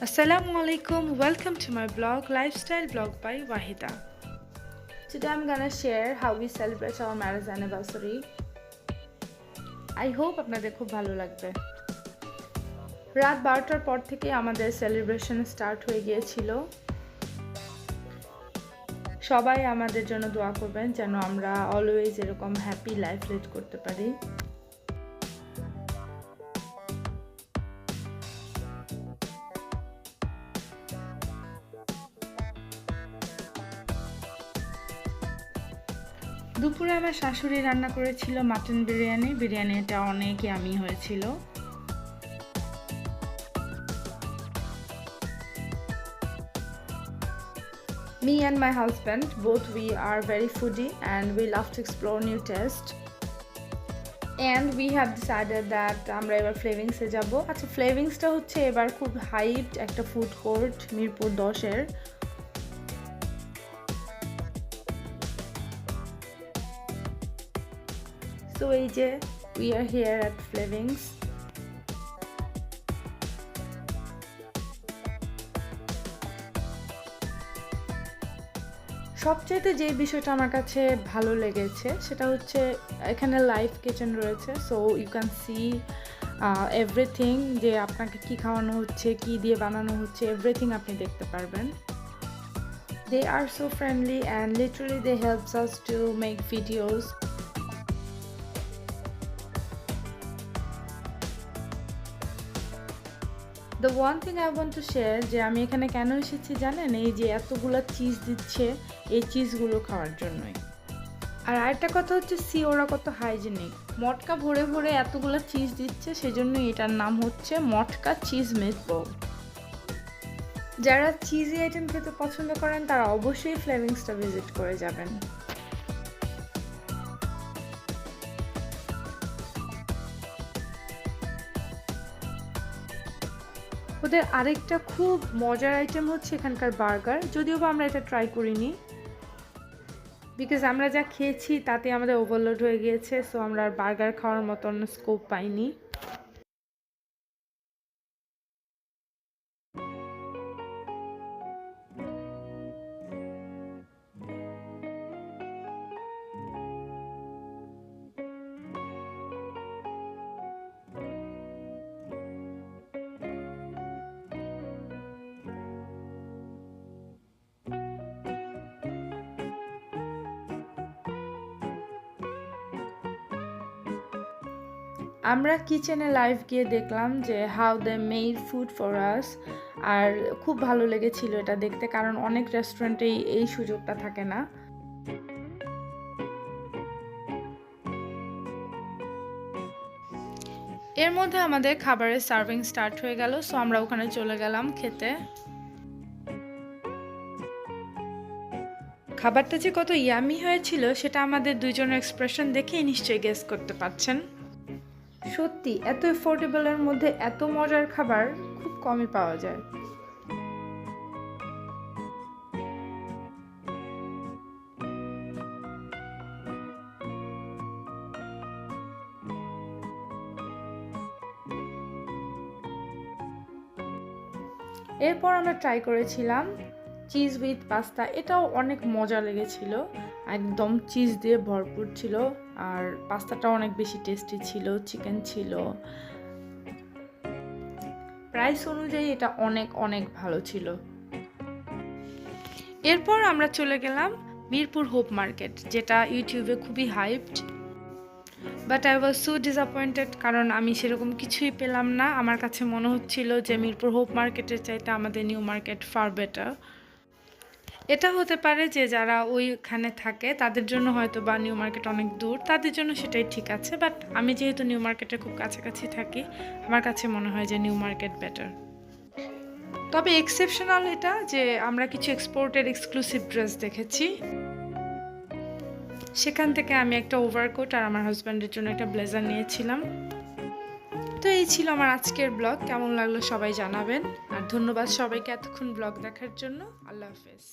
Assalamu alaikum, welcome to my blog, Lifestyle Blog by Wahida. Today I'm gonna share how we celebrate our marriage anniversary. I hope আপনাদের খুব ভালো লাগবে। রাত 12টার পর থেকে আমাদের সেলিব্রেশন স্টার্ট হয়ে গিয়েছিল। সবাই আমাদের জন্য দোয়া করবেন যেন আমরা অলওয়েজ এরকম হ্যাপি লাইফ লিড করতে পারি। দুপুরে আমার শাশুড়ি রান্না করেছিল মাটন বিরিয়ানি। বিরিয়ানিটা অনেক ইয়ামি হয়েছিল। Me and my husband, both we are very foodie and we love to explore new tastes. And we have decided that আমরা এবার ফ্লেভিংসে যাব। আচ্ছা, ফ্লেভিংসটা হচ্ছে এবার খুব হাইপড একটা ফুড কোর্ট মিরপুর 10-এর। So AJ, we are here at Flavings. সবচেয়ে যে বিষয়টা আমার কাছে ভালো লেগেছে সেটা হচ্ছে এখানে লাইভ কিচেন রয়েছে, so you can see everything, যে আপনাকে কি খাওয়ানো হচ্ছে, কি দিয়ে বানানো হচ্ছে, এভরিথিং আপনি দেখতে পারবেন। They are so friendly and literally they helps us to make videos. The one thing I want to share যে আমি এখানে কেন এসেছি জানেন, এই যে এতগুলো চিজ দিচ্ছে এই চিজগুলো খাওয়ার জন্যই। আর আরেকটা কথা হচ্ছে ওরা কত হাইজেনিক, মটকা ভরে ভরে এতগুলো চিজ দিচ্ছে, সেজন্য এটার নাম হচ্ছে মটকা চিজ মিটবল। যারা চিজি আইটেম খেতে পছন্দ করেন তারা অবশ্যই ফ্লেভিংসটা ভিজিট করে যাবেন। ওদের আরেকটা খুব মজার আইটেম হচ্ছে এখানকার বার্গার, যদিও বা আমরা এটা ট্রাই করিনি বিকজ আমরা যা খেয়েছি তাতে আমাদের ওভারলোড হয়ে গিয়েছে, সো আমরা আর বার্গার খাওয়ার মতন স্কোপ পাইনি। আমরা কিচেনে লাইভ গিয়ে দেখলাম যে how they made food for us, আর খুব ভালো লেগেছিল এটা দেখতে, কারণ অনেক রেস্টুরেন্টেই এই সুযোগটা থাকে না। এর মধ্যে আমাদের খাবারের সার্ভিং স্টার্ট হয়ে গেল, সো আমরা ওখানে চলে গেলাম খেতে। খাবারটা যে কত ইয়ামি হয়েছিল সেটা আমাদের দুইজনের এক্সপ্রেশন দেখেই নিশ্চয়ই গেস করতে পারছেন। সত্যি এত এফোর্ডেবলের মধ্যে এত মজার খাবার খুব কমই পাওয়া যায়। এরপর আমরা ট্রাই করেছিলাম চিজ উইথ পাস্তা, এটাও অনেক মজা লেগেছিল, একদম চিজ দিয়ে ভরপুর ছিল, আর পাস্তাটাও অনেক বেশি টেস্টি ছিল, চিকেন ছিল। প্রাইস অনুযায়ী এটা অনেক অনেক ভালো ছিল। এরপর আমরা চলে গেলাম মিরপুর হোপ মার্কেট, যেটা ইউটিউবে খুবই hyped, but I was so disappointed, কারণ আমি সেরকম কিছুই পেলাম না। আমার কাছে মনে হচ্ছিল যে মিরপুর হোপ মার্কেটের চাইতে আমাদের নিউ মার্কেট ফার বেটার। এটা হতে পারে যে যারা ওইখানে থাকে তাদের জন্য হয়তো বা নিউ মার্কেট অনেক দূর, তাদের জন্য সেটাই ঠিক আছে, বাট আমি যেহেতু নিউ মার্কেটের খুব কাছাকাছি থাকি, আমার কাছে মনে হয় যে নিউ মার্কেট বেটার। তবে এক্সেপশনাল এটা যে আমরা কিছু এক্সপোর্টেড এক্সক্লুসিভ ড্রেস দেখেছি, সেখান থেকে আমি একটা ওভারকোট আর আমার হাজব্যান্ডের জন্য একটা ব্লেজার নিয়েছিলাম। তো এই ছিল আমার আজকের ব্লগ, কেমন লাগলো সবাই জানাবেন, আর ধন্যবাদ সবাইকে এতক্ষণ ব্লগ দেখার জন্য। আল্লাহ হাফেজ।